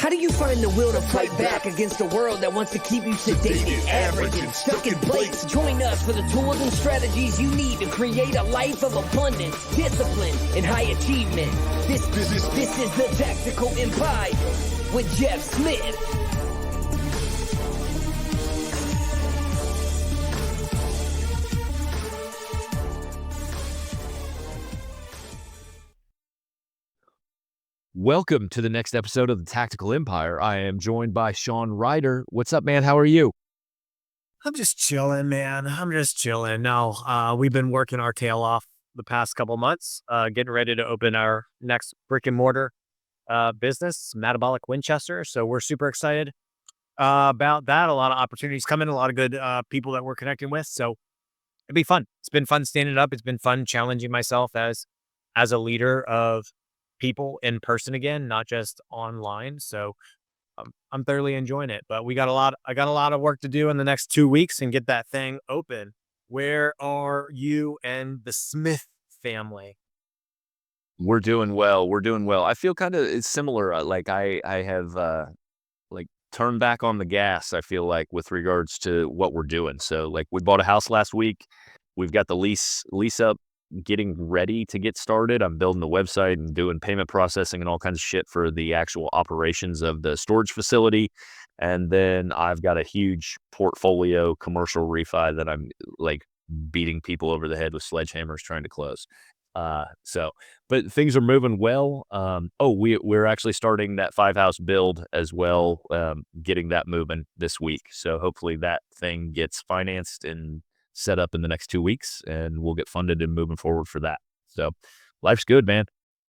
How do you find the will to fight back against a world that wants to keep you sedated, average, and stuck in place? Join us for the tools and strategies you need to create a life of abundance, discipline, and high achievement. This is the Tactical Empire with Jeff Smith. Welcome to the next episode of the Tactical Empire. I am joined by Sean Ryder. What's up, man? How are you? I'm just chilling, man. I'm just chilling. No, we've been working our tail off the past couple months, getting ready to open our next brick and mortar business, Metabolic Winchester. So we're super excited about that. A lot of opportunities coming, a lot of good people that we're connecting with. So it'd be fun. It's been fun standing up. It's been fun challenging myself as a leader of people in person again, not just online. So I'm thoroughly enjoying it, but I got a lot of work to do in the next 2 weeks and get that thing open. Where are you and the Smith family? We're doing well. We're doing well. I feel kind of similar. I have turned back on the gas, I feel like, with regards to what we're doing. So like we bought a house last week. We've got the lease up, getting ready to get started. I'm building the website and doing payment processing and all kinds of shit for the actual operations of the storage facility. And then I've got a huge portfolio commercial refi that I'm like beating people over the head with sledgehammers trying to close. But things are moving well. We're actually starting that 5-house build as well, getting that moving this week. So hopefully that thing gets financed and set up in the next 2 weeks, and we'll get funded and moving forward for that. So life's good, man.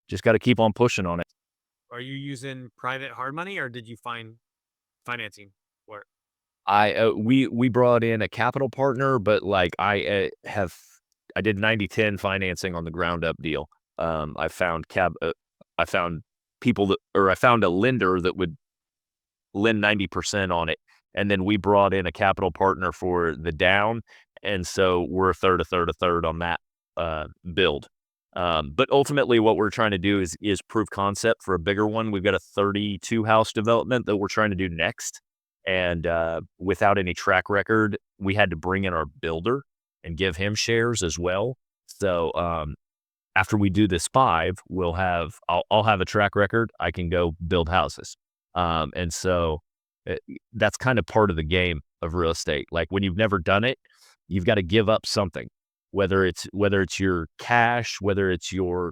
Just got to keep on pushing on it. Are you using private hard money or did you find financing for it? We brought in a capital partner, but like I did 90/10 financing on the ground up deal. I found I found a lender that would lend 90% on it. And then we brought in a capital partner for the down. And so we're a third on that build. But ultimately what we're trying to do is proof concept for a bigger one. We've got a 32 house development that we're trying to do next. And without any track record, we had to bring in our builder and give him shares as well. So after we do this 5, I'll have a track record. I can go build houses. And so that's kind of part of the game of real estate. Like when you've never done it, you've got to give up something, whether it's your cash, whether it's your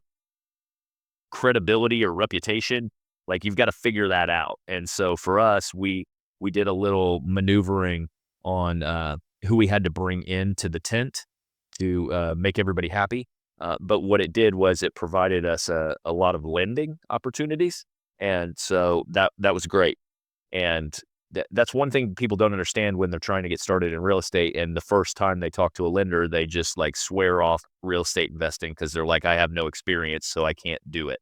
credibility or reputation. Like you've got to figure that out. And so for us, we did a little maneuvering on who we had to bring into the tent to make everybody happy. But what it did was it provided us a lot of lending opportunities. And so that was great. And that's one thing people don't understand when they're trying to get started in real estate. And the first time they talk to a lender, they just like swear off real estate investing because they're like, I have no experience, so I can't do it.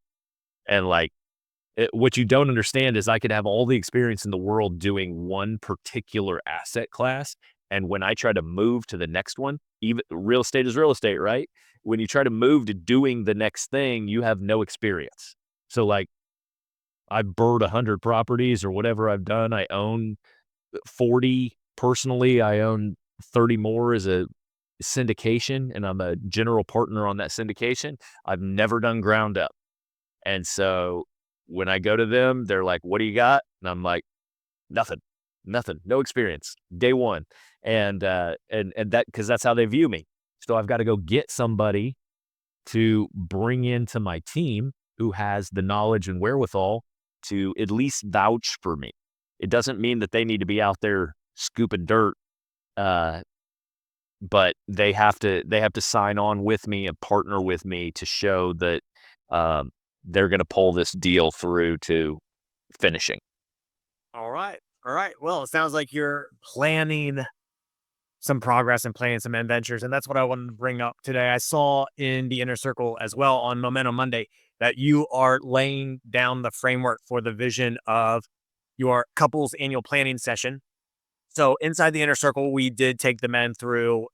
And like, what you don't understand is I could have all the experience in the world doing one particular asset class. And when I try to move to the next one, even real estate is real estate, right? When you try to move to doing the next thing, you have no experience. So like, I've bird 100 properties or whatever I've done. I own 40 personally. I own 30 more as a syndication, and I'm a general partner on that syndication. I've never done ground up. And so when I go to them, they're like, what do you got? And I'm like, nothing, no experience, day one. And that, because that's how they view me. So I've got to go get somebody to bring into my team who has the knowledge and wherewithal to at least vouch for me. It doesn't mean that they need to be out there scooping dirt, but they have to sign on with me and partner with me to show that they're going to pull this deal through to finishing. All right. Well, it sounds like you're planning some progress and planning some adventures. And that's what I wanted to bring up today. I saw in the Inner Circle as well on Momentum Monday that you are laying down the framework for the vision of your couples annual planning session. So inside the Inner Circle, we did take the men through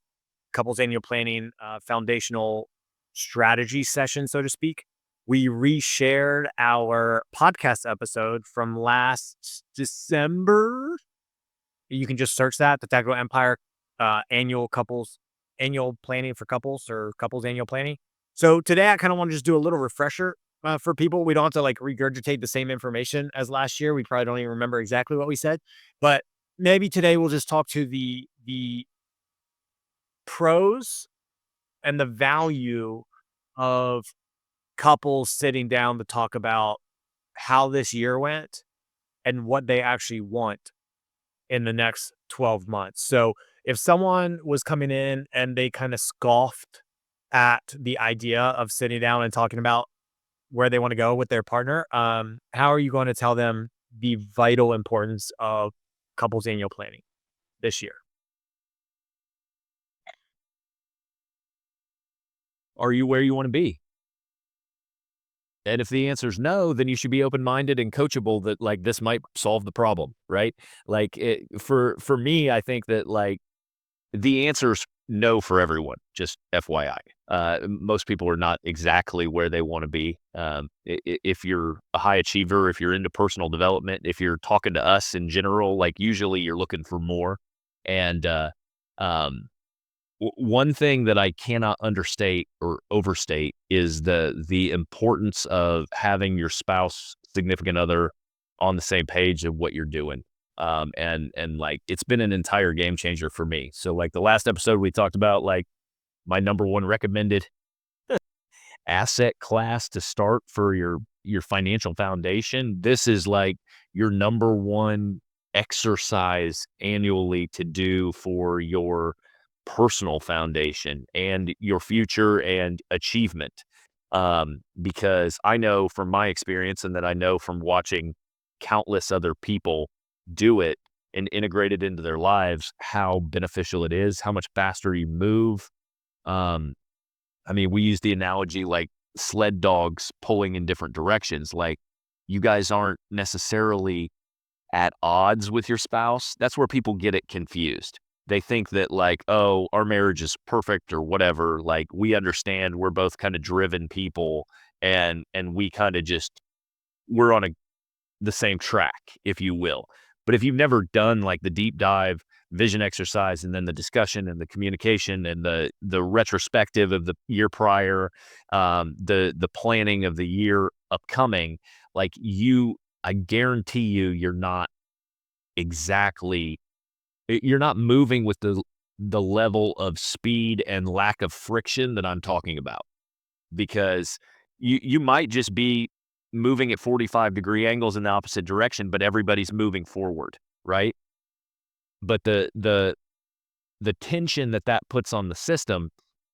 couples annual planning foundational strategy session, so to speak, we reshared our podcast episode from last December. You can just search that, the Tactical Empire annual planning for couples, or couples annual planning. So today I kind of want to just do a little refresher for people. We don't have to like regurgitate the same information as last year. We probably don't even remember exactly what we said, but maybe today we'll just talk to the pros and the value of couples sitting down to talk about how this year went and what they actually want in the next 12 months. So if someone was coming in and they kind of scoffed at the idea of sitting down and talking about where they want to go with their partner, how are you going to tell them the vital importance of couples annual planning this year? Are you where you want to be? And if the answer is no, then you should be open-minded and coachable that like this might solve the problem, right? Like for me, I think that like the answer's no for everyone, just FYI. Most people are not exactly where they want to be. If you're a high achiever, if you're into personal development, if you're talking to us in general, like usually you're looking for more. And um, one thing that I cannot understate or overstate is the importance of having your spouse, significant other, on the same page of what you're doing. And like it's been an entire game changer for me. So like the last episode we talked about like my number one recommended asset class to start for your financial foundation. This is like your number one exercise annually to do for your personal foundation and your future and achievement. Because I know from my experience and that I know from watching countless other people do it and integrate it into their lives, how beneficial it is, how much faster you move. Um, I mean, we use the analogy like sled dogs pulling in different directions. Like you guys aren't necessarily at odds with your spouse. That's where people get it confused. They think that like, oh, our marriage is perfect or whatever. Like we understand we're both kind of driven people and we kind of just we're on the same track, if you will. But if you've never done like the deep dive vision exercise and then the discussion and the communication and the retrospective of the year prior, the planning of the year upcoming, like I guarantee you're not exactly you're not moving with the level of speed and lack of friction that I'm talking about, because you might just be moving at 45-degree angles in the opposite direction, but everybody's moving forward, right? But the tension that puts on the system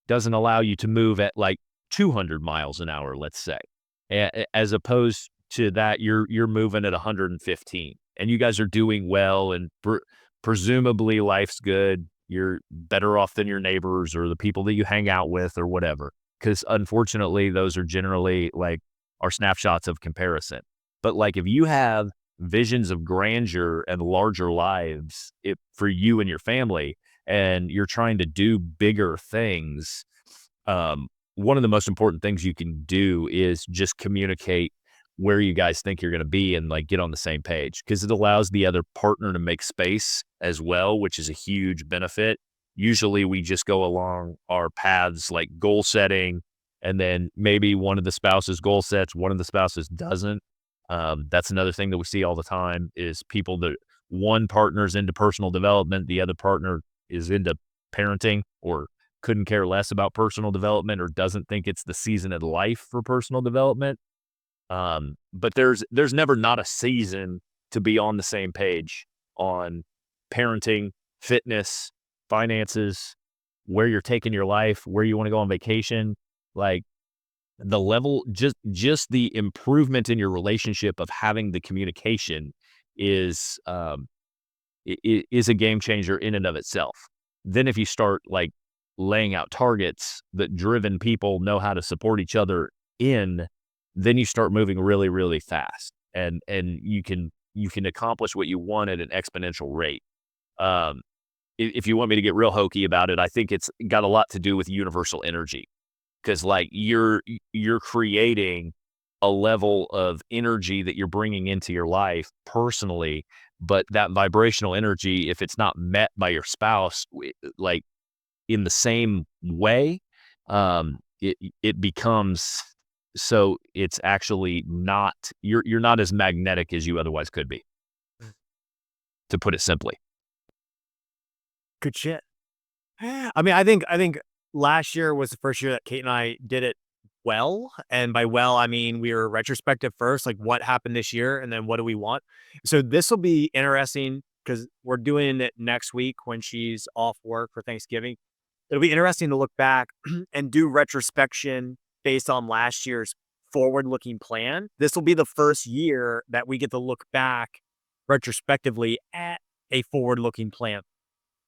doesn't allow you to move at like 200 miles an hour, let's say, as opposed to that you're moving at 115, and you guys are doing well, and presumably life's good. You're better off than your neighbors or the people that you hang out with or whatever. Because unfortunately, those are generally like our snapshots of comparison. But like if you have visions of grandeur and larger lives for you and your family, and you're trying to do bigger things, one of the most important things you can do is just communicate where you guys think you're going to be and like get on the same page, because it allows the other partner to make space as well, which is a huge benefit. Usually we just go along our paths like goal setting, and then maybe one of the spouses goal sets, one of the spouses doesn't. That's another thing that we see all the time is people that one partner's into personal development, the other partner is into parenting or couldn't care less about personal development or doesn't think it's the season of life for personal development. But there's never not a season to be on the same page on parenting, fitness, finances, where you're taking your life, where you want to go on vacation. Like the level, just the improvement in your relationship of having the communication is is a game changer in and of itself. Then if you start like laying out targets that driven people know how to support each other in, then you start moving really, really fast, and you can accomplish what you want at an exponential rate. Um, if you want me to get real hokey about it, I think it's got a lot to do with universal energy, because like you're creating a level of energy that you're bringing into your life personally, but that vibrational energy, if it's not met by your spouse, like in the same way, it becomes, so it's actually not, you're not as magnetic as you otherwise could be, to put it simply. Good shit. I mean, I think last year was the first year that Kate and I did it well, and by well, I mean we were retrospective first, like what happened this year, and then what do we want. So this will be interesting because we're doing it next week when she's off work for Thanksgiving. It'll be interesting to look back and do retrospection based on last year's forward-looking plan. This will be the first year that we get to look back retrospectively at a forward-looking plan.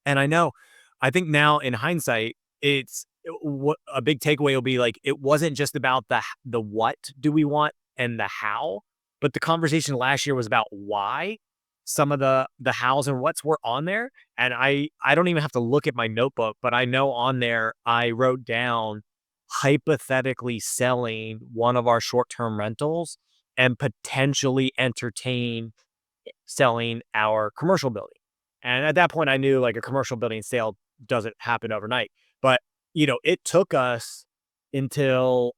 And I think now in hindsight, it's what a big takeaway will be like, it wasn't just about the what do we want and the how, but the conversation last year was about why. Some of the hows and whats were on there. And I don't even have to look at my notebook, but I know on there I wrote down hypothetically selling one of our short-term rentals and potentially entertain selling our commercial building. And at that point, I knew like a commercial building sale doesn't happen overnight. But, it took us until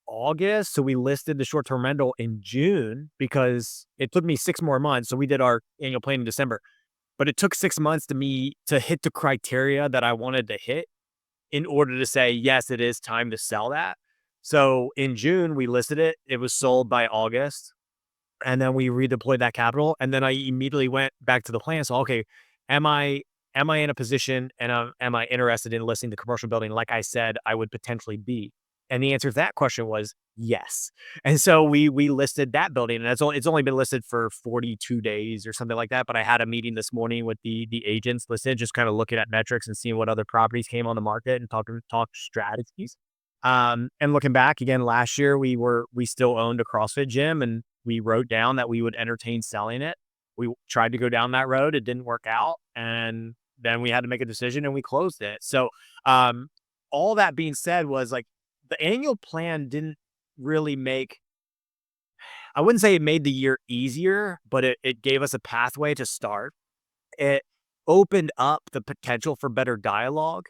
August. So we listed the short term rental in June because it took me 6 more months. So we did our annual plan in December, but it took 6 months to me to hit the criteria that I wanted to hit in order to say, yes, it is time to sell that. So in June, we listed it. It was sold by August. And then we redeployed that capital. And then I immediately went back to the plan. So, okay, am I in a position and am I interested in listing the commercial building like I said I would potentially be? And the answer to that question was yes. And so we listed that building, and it's only been listed for 42 days or something like that. But I had a meeting this morning with the agents listed, just kind of looking at metrics and seeing what other properties came on the market and talk strategies. And looking back again, last year we still owned a CrossFit gym, and we wrote down that we would entertain selling it. We tried to go down that road. It didn't work out. And then we had to make a decision and we closed it. So, all that being said was like the annual plan didn't really I wouldn't say it made the year easier, but it gave us a pathway to start. It opened up the potential for better dialogue.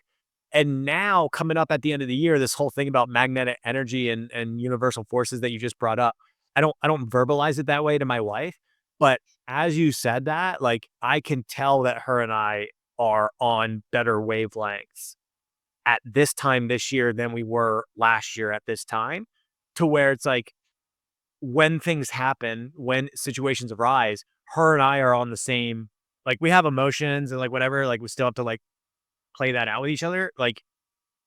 And now coming up at the end of the year, this whole thing about magnetic energy and universal forces that you just brought up, I don't verbalize it that way to my wife, but as you said that, like I can tell that her and I are on better wavelengths at this time this year than we were last year at this time, to where it's like when things happen, when situations arise, her and I are on the same, like we have emotions and like whatever, like we still have to like play that out with each other. Like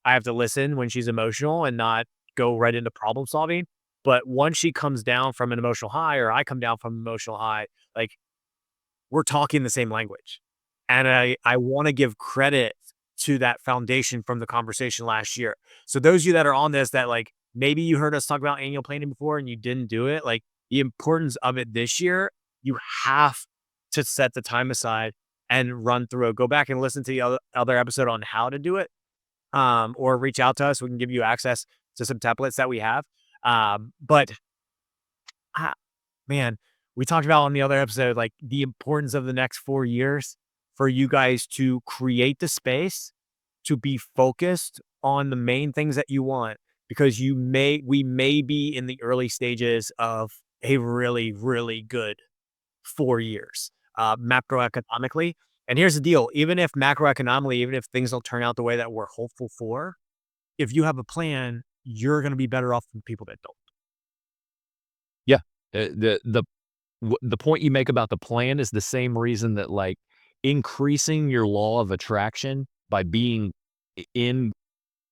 I have to listen when she's emotional and not go right into problem solving. But once she comes down from an emotional high or I come down from an emotional high, like we're talking the same language. And I want to give credit to that foundation from the conversation last year. So those of you that are on this, that like maybe you heard us talk about annual planning before and you didn't do it, like the importance of it this year, you have to set the time aside and run through it. Go back and listen to the other episode on how to do it, or reach out to us. We can give you access to some templates that we have. But man, we talked about on the other episode, like the importance of the next 4 years for you guys to create the space to be focused on the main things that you want, because we may be in the early stages of a really, really good 4 years, macroeconomically. And here's the deal. Even if macroeconomically, even if things don't turn out the way that we're hopeful for, if you have a plan, you're going to be better off than people that don't. Yeah. The point you make about the plan is the same reason that like increasing your law of attraction by being in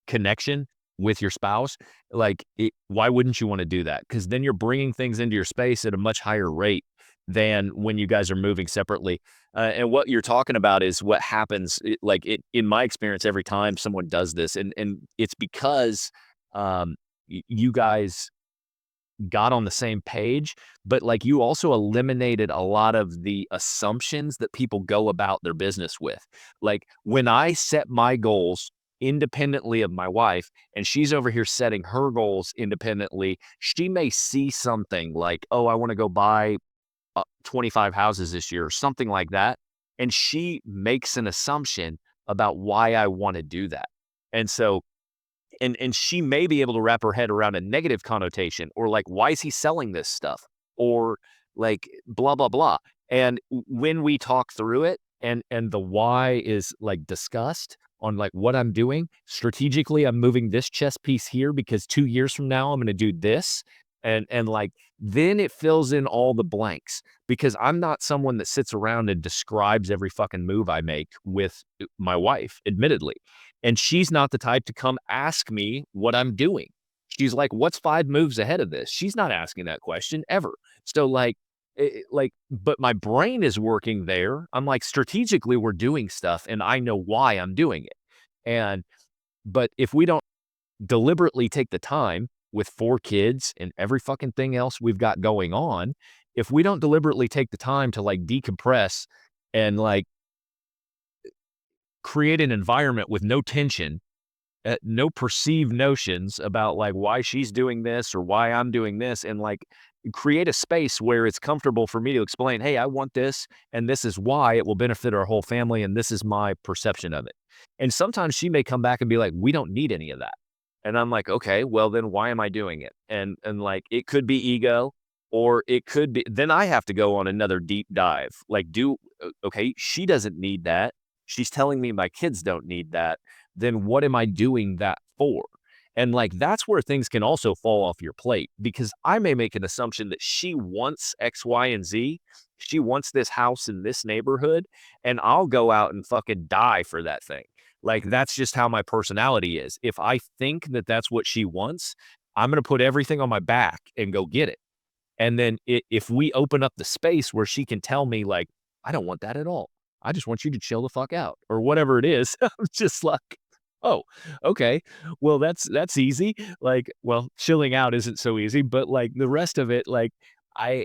connection with your spouse, like why wouldn't you want to do that? Because then you're bringing things into your space at a much higher rate than when you guys are moving separately. And what you're talking about is what happens, in my experience, every time someone does this, and it's because you guys got on the same page, but like you also eliminated a lot of the assumptions that people go about their business with. Like when I set my goals independently of my wife, and she's over here setting her goals independently. She may see something like, oh, I want to go buy 25 houses this year or something like that. And she makes an assumption about why I want to do that. And so, and she may be able to wrap her head around a negative connotation, or like, why is he selling this stuff? Or like blah, blah, blah. And when we talk through it and the why is like discussed on like what I'm doing strategically, I'm moving this chess piece here because 2 years from now, I'm going to do this. And like, then it fills in all the blanks, because I'm not someone that sits around and describes every fucking move I make with my wife, admittedly. And she's not the type to come ask me what I'm doing. She's like, what's 5 moves ahead of this? She's not asking that question ever. So like, but my brain is working there. I'm like, strategically, we're doing stuff and I know why I'm doing it. And, but if we don't deliberately take the time with 4 kids and every fucking thing else we've got going on, if we don't deliberately take the time to like decompress and like create an environment with no tension, no perceived notions about like why she's doing this or why I'm doing this, and like create a space where it's comfortable for me to explain, hey, I want this and this is why it will benefit our whole family and this is my perception of it. And sometimes she may come back and be like, we don't need any of that. And I'm like, okay, well then why am I doing it? And like it could be ego, or it could be then I have to go on another deep dive. Like okay, she doesn't need that. She's telling me my kids don't need that. Then what am I doing that for? And like that's where things can also fall off your plate, because I may make an assumption that she wants X, Y, and Z. She wants this house in this neighborhood, and I'll go out and fucking die for that thing. Like that's just how my personality is. If I think that that's what she wants, I'm going to put everything on my back and go get it. And then if we open up the space where she can tell me like, I don't want that at all. I just want you to chill the fuck out or whatever it is. I'm just like, oh, okay. Well, that's easy. Like, well, chilling out isn't so easy, but like the rest of it, like I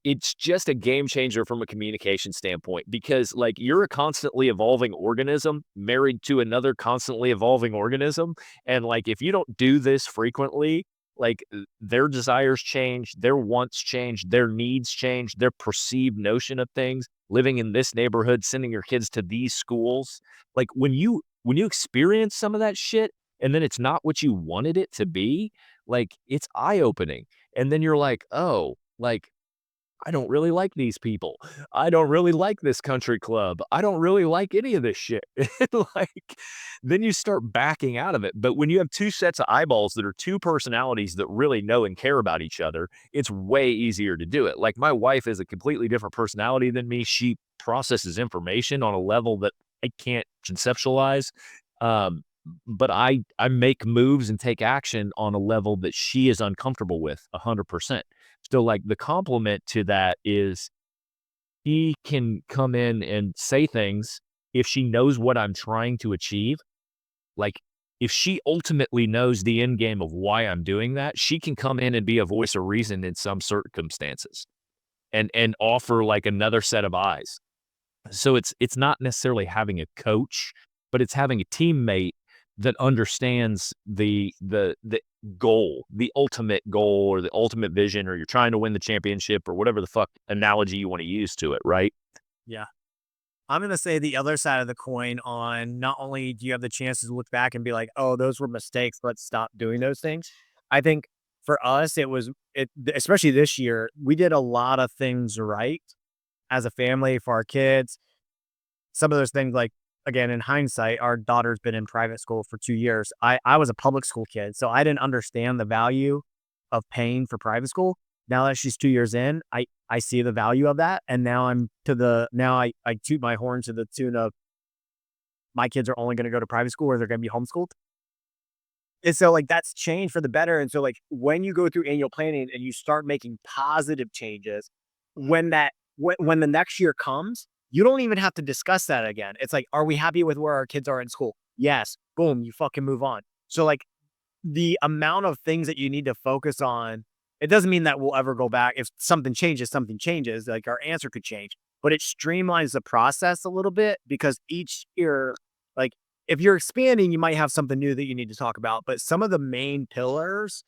it's just a game changer from a communication standpoint, because like you're a constantly evolving organism married to another constantly evolving organism. And like if you don't do this frequently, like their desires change, their wants change, their needs change, their perceived notion of things, living in this neighborhood, sending your kids to these schools. Like when you experience some of that shit and then it's not what you wanted it to be, like it's eye-opening. And then you're like, oh, like I don't really like these people. I don't really like this country club. I don't really like any of this shit. Like, then you start backing out of it. But when you have 2 sets of eyeballs that are 2 personalities that really know and care about each other, it's way easier to do it. Like, my wife is a completely different personality than me. She processes information on a level that I can't conceptualize. Um, but I make moves and take action on a level that she is uncomfortable with 100%. So like the compliment to that is he can come in and say things if she knows what I'm trying to achieve. Like if she ultimately knows the end game of why I'm doing that, she can come in and be a voice of reason in some circumstances and offer like another set of eyes. So it's not necessarily having a coach, but it's having a teammate that understands the goal, the ultimate goal or the ultimate vision, or you're trying to win the championship or whatever the fuck analogy you want to use to it, right? Yeah. I'm going to say the other side of the coin on not only do you have the chance to look back and be like, oh, those were mistakes, let's stop doing those things. I think for us, especially this year, we did a lot of things right as a family for our kids. Some of those things, like, again, in hindsight, our daughter's been in private school for 2 years. I was a public school kid, so I didn't understand the value of paying for private school. Now that she's 2 years in, I see the value of that. And now I toot my horn to the tune of my kids are only going to go to private school or they're going to be homeschooled. And so like that's changed for the better. And so like when you go through annual planning and you start making positive changes, when the next year comes, you don't even have to discuss that again. It's like, are we happy with where our kids are in school? Yes. Boom, you fucking move on. So like the amount of things that you need to focus on, it doesn't mean that we'll ever go back. If something changes, something changes. Like our answer could change, but it streamlines the process a little bit because each year, like if you're expanding, you might have something new that you need to talk about. But some of the main pillars,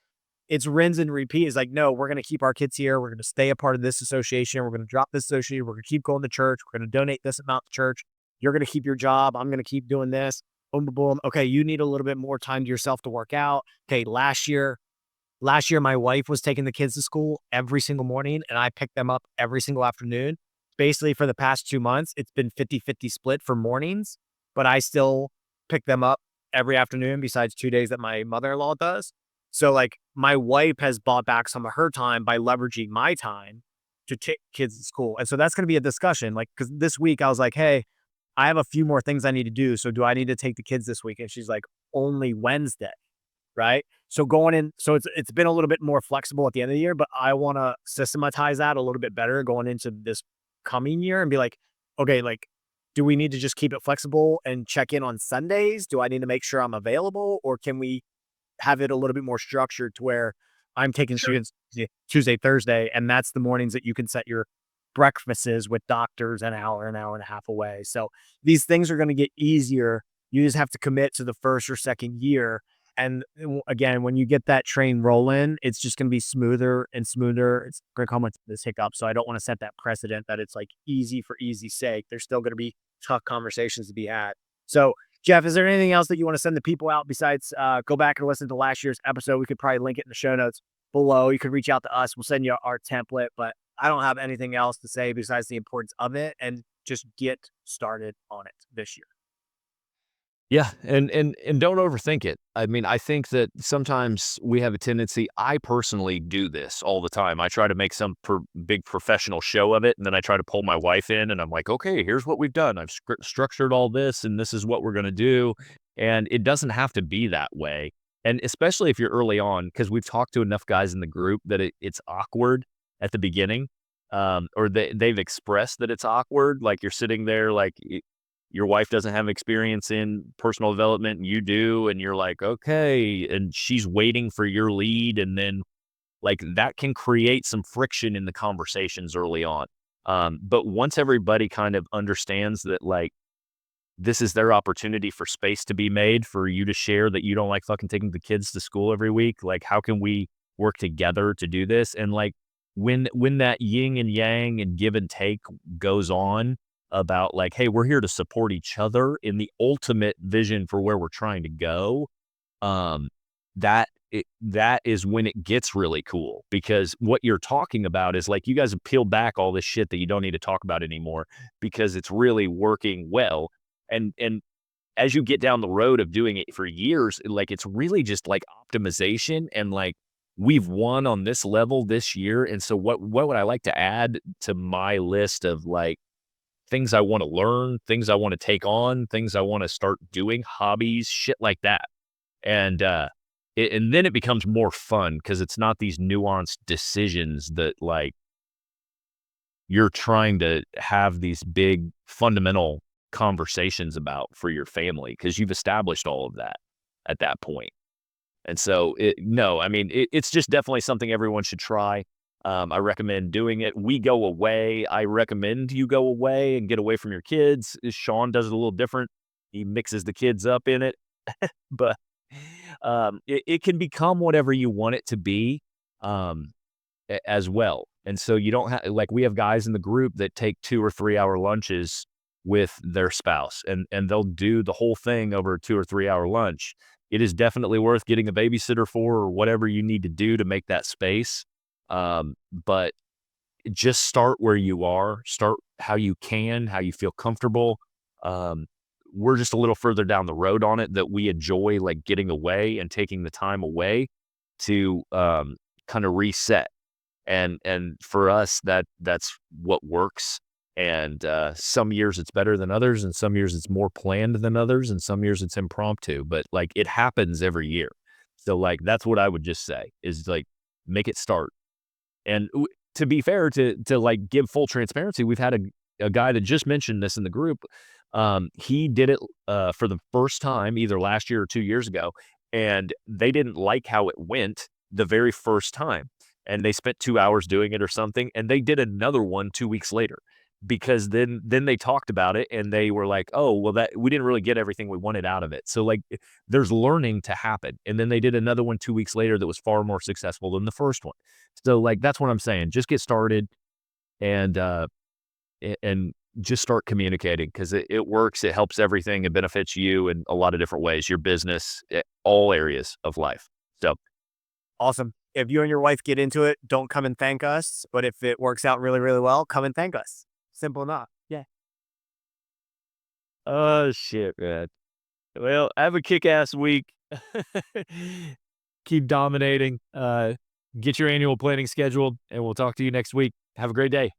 it's rinse and repeat. Is like, no, we're going to keep our kids here. We're going to stay a part of this association. We're going to drop this association. We're going to keep going to church. We're going to donate this amount to church. You're going to keep your job. I'm going to keep doing this. Boom, boom, boom. Okay, you need a little bit more time to yourself to work out. Okay, last year, my wife was taking the kids to school every single morning, and I picked them up every single afternoon. Basically, for the past 2 months, it's been 50-50 split for mornings, but I still pick them up every afternoon besides 2 days that my mother-in-law does. So, like, my wife has bought back some of her time by leveraging my time to take kids to school. And so that's going to be a discussion. Like, because this week I was like, hey, I have a few more things I need to do. So, do I need to take the kids this week? And she's like, only Wednesday. Right. So going in, so it's been a little bit more flexible at the end of the year, but I want to systematize that a little bit better going into this coming year and be like, okay, like, do we need to just keep it flexible and check in on Sundays? Do I need to make sure I'm available, or can we have it a little bit more structured to where I'm taking students Tuesday, Thursday, and that's the mornings that you can set your breakfasts with doctors an hour and a half away. So these things are going to get easier. You just have to commit to the first or second year. And again, when you get that train rolling, it's just going to be smoother and smoother. It's going to come with this hiccup. So I don't want to set that precedent that it's like easy for easy's sake. There's still going to be tough conversations to be had. So Jeff, is there anything else that you want to send the people out besides go back and listen to last year's episode? We could probably link it in the show notes below. You could reach out to us. We'll send you our template, but I don't have anything else to say besides the importance of it, and just get started on it this year. Yeah, and don't overthink it. I mean, I think that sometimes we have a tendency. I personally do this all the time. I try to make some big professional show of it, and then I try to pull my wife in, and I'm like, okay, here's what we've done. I've structured all this, and this is what we're going to do. And it doesn't have to be that way. And especially if you're early on, because we've talked to enough guys in the group that it's awkward at the beginning, or they've expressed that it's awkward. Like you're sitting there, like your wife doesn't have experience in personal development and you do, and you're like, okay, and she's waiting for your lead. And then like that can create some friction in the conversations early on. But once everybody kind of understands that like this is their opportunity for space to be made for you to share that you don't like fucking taking the kids to school every week, like how can we work together to do this? And like when that yin and yang and give and take goes on, about like, hey, we're here to support each other in the ultimate vision for where we're trying to go. That is when it gets really cool, because what you're talking about is like you guys have peeled back all this shit that you don't need to talk about anymore because it's really working well. And as you get down the road of doing it for years, like it's really just like optimization, and like we've won on this level this year. And so what would I like to add to my list of like things I want to learn, things I want to take on, things I want to start doing, hobbies, shit like that. And and then it becomes more fun because it's not these nuanced decisions that like you're trying to have these big fundamental conversations about for your family, because you've established all of that at that point. And so it's just definitely something everyone should try. I recommend doing it. We go away. I recommend you go away and get away from your kids. Sean does it a little different. He mixes the kids up in it, but it can become whatever you want it to be as well. And so you don't have, like, we have guys in the group that take 2 or 3 hour lunches with their spouse, and they'll do the whole thing over a 2 or 3 hour lunch. It is definitely worth getting a babysitter for, or whatever you need to do to make that space. But just start where you are, start how you can, how you feel comfortable. We're just a little further down the road on it, that we enjoy like getting away and taking the time away to, kind of reset. And for us, that's what works. And, some years it's better than others, and some years it's more planned than others, and some years it's impromptu, but like it happens every year. So like, that's what I would just say is like, make it start. And to be fair, to like give full transparency, we've had a guy that just mentioned this in the group. He did it for the first time either last year or 2 years ago, and they didn't like how it went the very first time. And they spent 2 hours doing it or something, and they did another one 2 weeks later. because then they talked about it and they were like, oh, well, that we didn't really get everything we wanted out of it. So like there's learning to happen. And then they did another one 2 weeks later that was far more successful than the first one. So like that's what I'm saying. Just get started and and just start communicating, because it works. It helps everything. It benefits you in a lot of different ways, your business, all areas of life. So Awesome. If you and your wife get into it, don't come and thank us. But if it works out really, really well, come and thank us. Simple enough. Yeah. oh shit, man. Well, have a kick-ass week. Keep dominating. Get your annual planning scheduled, and we'll talk to you next week. Have a great day.